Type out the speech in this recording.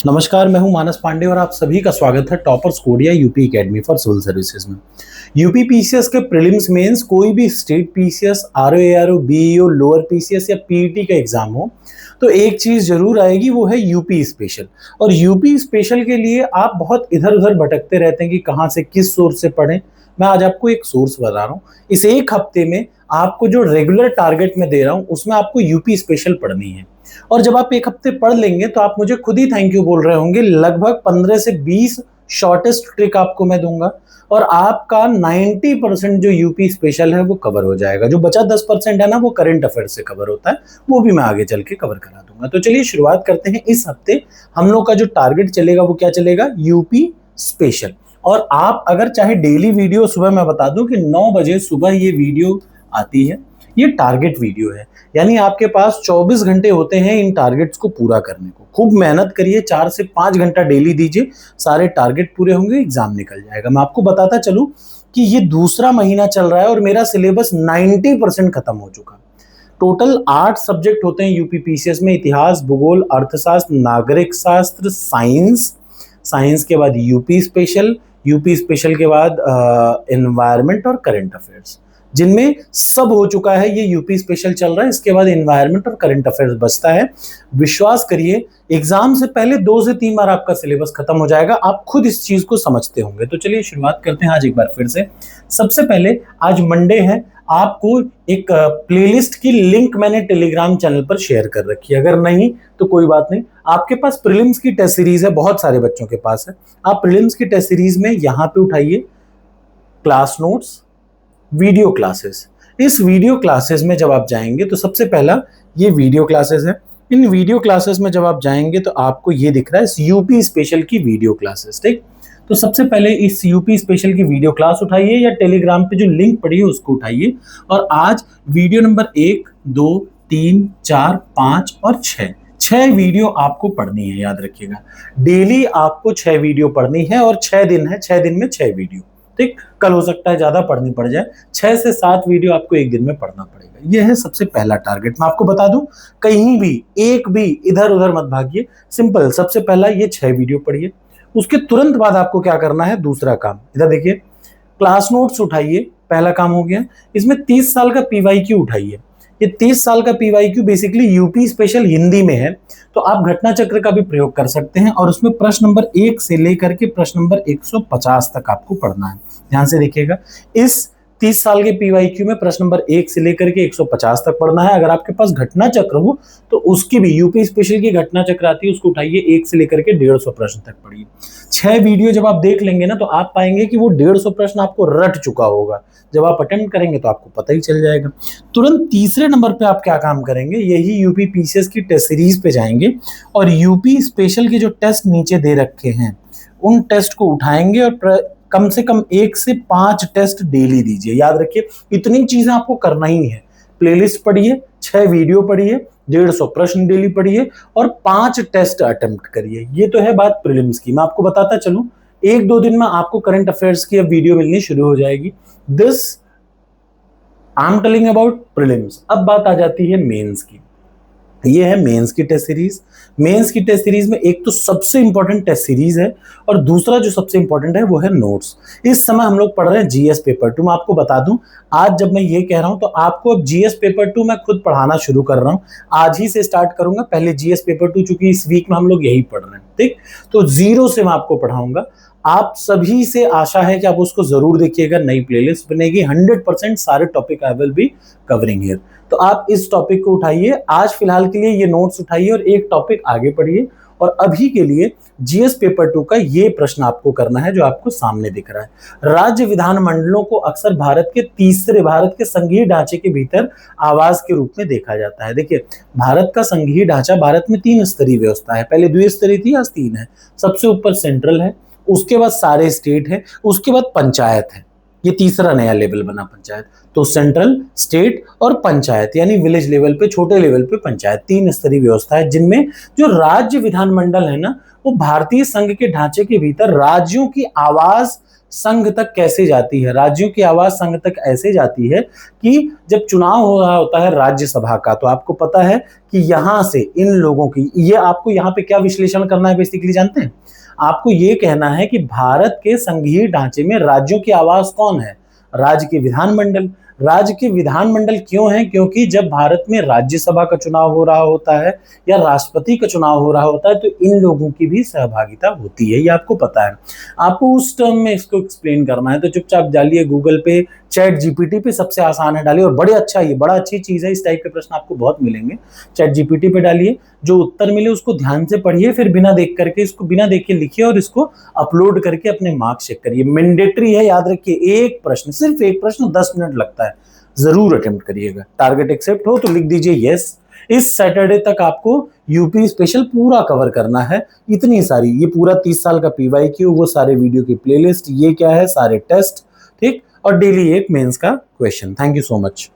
नमस्कार, मैं हूं मानस पांडे और आप सभी का स्वागत है टॉपर्स कोडिया UP academy for civil services में। यूपी पीसीएस के प्रीलिम्स मेंस कोई भी state PCS, RO ARO, BEO, lower PCS या पीईटी का एग्जाम हो तो एक चीज जरूर आएगी, वो है यूपी स्पेशल। और यूपी स्पेशल के लिए आप बहुत इधर उधर भटकते रहते हैं कि कहां से किस सोर्स से पढ़ें। मैं आज आपको एक सोर्स बता रहा हूं। इस एक हफ्ते में आपको जो रेगुलर टारगेट में दे रहा हूं उसमें आपको यूपी स्पेशल पढ़नी है। और जब आप एक हफ्ते पढ़ लेंगे तो आप मुझे खुद ही थैंक यू बोल रहे होंगे। लगभग 15 से 20 शॉर्टेस्ट ट्रिक आपको मैं दूंगा और आपका 90% जो यूपी स्पेशल है वो कवर हो जाएगा। जो बचा 10% है ना, वो करंट अफेयर से कवर होता है, वो भी मैं आगे चल के कवर करा दूंगा। तो चलिए शुरुआत करते हैं। इस हफ्ते हम लोग का जो टारगेट चलेगा वो क्या चलेगा? UP special. और आप अगर चाहे डेली वीडियो, सुबह मैं बता दूं कि 9 बजे सुबह ये वीडियो आती है, ये टारगेट वीडियो है। यानी आपके पास 24 घंटे होते हैं इन टारगेट्स को पूरा करने को। खूब मेहनत करिए, 4 से 5 घंटा डेली दीजिए, सारे टारगेट पूरे होंगे, एग्जाम निकल जाएगा। मैं आपको बताता चलूं कि ये दूसरा महीना चल रहा है और मेरा सिलेबस 90% खत्म हो चुका। टोटल 8 सब्जेक्ट होते हैं यूपी पीसीएस में: इतिहास, भूगोल, अर्थशास्त्र, नागरिक शास्त्र, साइंस। साइंस के बाद यूपी स्पेशल, यूपी स्पेशल के बाद एनवायरमेंट और करंट अफेयर्स, जिनमें सब हो चुका है। ये यूपी स्पेशल चल रहा है, इसके बाद एनवायरनमेंट और करंट अफेयर्स बचता है। विश्वास करिए, एग्जाम से पहले 2 से 3 बार आपका सिलेबस खत्म हो जाएगा। आप खुद इस चीज को समझते होंगे। तो चलिए शुरुआत करते हैं आज एक बार फिर से। सबसे पहले आज मंडे है, आपको एक प्लेलिस्ट की लिंक मैंने टेलीग्राम चैनल पर शेयर कर रखी है। अगर नहीं तो कोई बात नहीं, आपके पास प्रीलिम्स की टेस्ट सीरीज है, बहुत सारे बच्चों के पास है। आप प्रीलिम्स की टेस्ट सीरीज में यहाँ पे उठाइए क्लास नोट्स, वीडियो क्लासेस। इस वीडियो क्लासेस में जब आप जाएंगे तो सबसे पहला ये वीडियो क्लासेस है। इन वीडियो क्लासेस में जब आप जाएंगे तो आपको ये दिख रहा है यूपी स्पेशल की वीडियो क्लासेस, ठीक। तो सबसे पहले इस यूपी स्पेशल की वीडियो क्लास उठाइए या टेलीग्राम पे जो लिंक पड़ी है उसको उठाइए और आज वीडियो नंबर 1, 2, 3, 4, 5 और 6 वीडियो आपको पढ़नी है। याद रखिएगा, डेली आपको 6 वीडियो पढ़नी है और 6 दिन है, 6 दिन में 6 वीडियो, ठीक। कल हो सकता है ज्यादा पढ़नी पड़ जाए। 6 से 7 वीडियो आपको एक दिन में पढ़ना पड़ेगा। यह है सबसे पहला टारगेट। मैं आपको बता दूं, कहीं भी एक भी इधर उधर मत भागिए। सिंपल, सबसे पहला ये 6 वीडियो पढ़िए। उसके तुरंत बाद आपको क्या करना है? दूसरा काम, इधर देखिए, क्लास नोट्स उठाइए। पहला काम हो गया। इसमें 30 साल का पीवाईक्यू उठाइए। ये 30 साल का PYQ basically UP special Hindi में है, तो आप घटना चक्र का भी प्रयोग कर सकते हैं और उसमें प्रश्न नंबर 1 से लेकर के प्रश्न नंबर 150 तक आपको पढ़ना है। ध्यान से देखिएगा, इस 30 साल के पीवाईक्यू में प्रश्न नंबर 1 से लेकर के 150 तक पढ़ना है। अगर आपके पास घटना चक्र हो तो उसकी भी, यूपी स्पेशल की घटना चक्र आती है, उसको उठाइए, 1 से लेकर के 150 प्रश्न तक पढ़िए। 6 वीडियो जब आप देख लेंगे ना तो आप पाएंगे कि वो 150 प्रश्न आपको रट चुका होगा। जब आप अटेम्प्ट करेंगे तो आपको पता ही चल जाएगा। तुरंत तीसरे नंबर पे आप क्या काम करेंगे? यही यूपी पीसीएस की टेस्ट सीरीज पे जाएंगे और यूपी स्पेशल के जो टेस्ट नीचे दे रखे हैं उन टेस्ट को उठाएंगे और कम से कम 1 से 5 टेस्ट डेली दीजिए। याद रखिए, इतनी चीजें आपको करना ही है। प्लेलिस्ट पढ़िए, 6 वीडियो पढ़िए, 150 प्रश्न डेली पढ़िए और 5 टेस्ट अटेम्प्ट करिए। ये तो है बात प्रीलिम्स की। मैं आपको बताता चलूं, 1-2 दिन में आपको करंट अफेयर्स की अब वीडियो मिलनी शुरू हो जाएगी। This I am telling about prelims. अब बात आ जाती है मेंस की। ये है मेंस की टेस्ट सीरीज। मेंस की टेस्ट सीरीज में एक तो सबसे इंपॉर्टेंट टेस्ट सीरीज है और दूसरा जो सबसे इंपॉर्टेंट है वो है नोट्स। इस समय हम लोग पढ़ रहे हैं जीएस पेपर 2। मैं आपको बता दूं, आज जब मैं ये कह रहा हूं तो आपको अब जीएस पेपर 2 मैं खुद पढ़ाना शुरू कर रहा हूं। आज ही से स्टार्ट करूंगा। पहले जीएस पेपर 2, चूंकि इस वीक में हम लोग यही पढ़ रहे हैं, ठीक। तो 0 से मैं आपको पढ़ाऊंगा। आप सभी से आशा है कि आप उसको जरूर देखिएगा। नई प्लेलिस्ट बनेगी, 100% सारे topic I will be covering here. तो आप इस टॉपिक को उठाइए। आज फिलहाल के लिए ये नोट्स उठाइए और एक टॉपिक आगे पढ़िए। और अभी के लिए जीएस पेपर 2 का ये प्रश्न आपको करना है जो आपको सामने दिख रहा है। राज्य विधानमंडलों को अक्सर भारत के संघीय ढांचे के भीतर आवास के रूप में देखा जाता है। देखिए, भारत का संघीय ढांचा, भारत में 3 स्तरीय व्यवस्था है। पहले द्विस्तरीय थी, आज 3 है। सबसे ऊपर सेंट्रल है, उसके बाद सारे स्टेट है, उसके बाद पंचायत है। ये तीसरा नया लेवल बना पंचायत। तो सेंट्रल, स्टेट और पंचायत, यानी विलेज लेवल पे, छोटे लेवल पे पंचायत, 3 स्तरीय व्यवस्था है, जिनमें जो राज्य विधानमंडल है ना, वो भारतीय संघ के ढांचे के भीतर राज्यों की आवाज संघ तक कैसे जाती है, राज्यों की आवाज संघ तक ऐसे जाती है कि जब चुनाव हो रहा होता है राज्यसभा का, तो आपको पता है कि यहां से इन लोगों की, ये आपको यहां पे क्या विश्लेषण करना है बेसिकली जानते हैं? आपको ये कहना है कि भारत के संघीय ढांचे में राज्यों की आवाज कौन है? राज्य के विधानमंडल। राज्य के विधानमंडल क्यों है? क्योंकि जब भारत में राज्यसभा का चुनाव हो रहा होता है या राष्ट्रपति का चुनाव हो रहा होता है तो इन लोगों की भी सहभागिता होती है, ये आपको पता है। आपको उस टर्म में इसको एक्सप्लेन करना है तो चुपचाप डालिए गूगल पे, चैट जीपीटी पे, सबसे आसान है, डालिए। और बड़े अच्छा, ये बड़ा अच्छी चीज है, इस टाइप के प्रश्न आपको बहुत मिलेंगे। चैट जीपीटी पे डालिए, जो उत्तर मिले उसको ध्यान से पढ़िए, फिर बिना देख करके इसको बिना देखे लिखिए और इसको अपलोड करके अपने मार्क्स चेक करिए। मैंडेटरी है, याद रखिए, एक प्रश्न, सिर्फ एक प्रश्न 10 मिनट लगता है, जरूर अटेम्प्ट करिएगा। टारगेट एक्सेप्ट हो तो लिख दीजिए यस। इस सैटरडे तक आपको यूपी स्पेशल पूरा कवर करना है, इतनी सारी, ये पूरा 30 साल का पीवाईक्यू, वो सारे वीडियो की प्लेलिस्ट, ये क्या है, सारे टेस्ट, ठीक, और डेली एक मेंस का question. Thank you so much.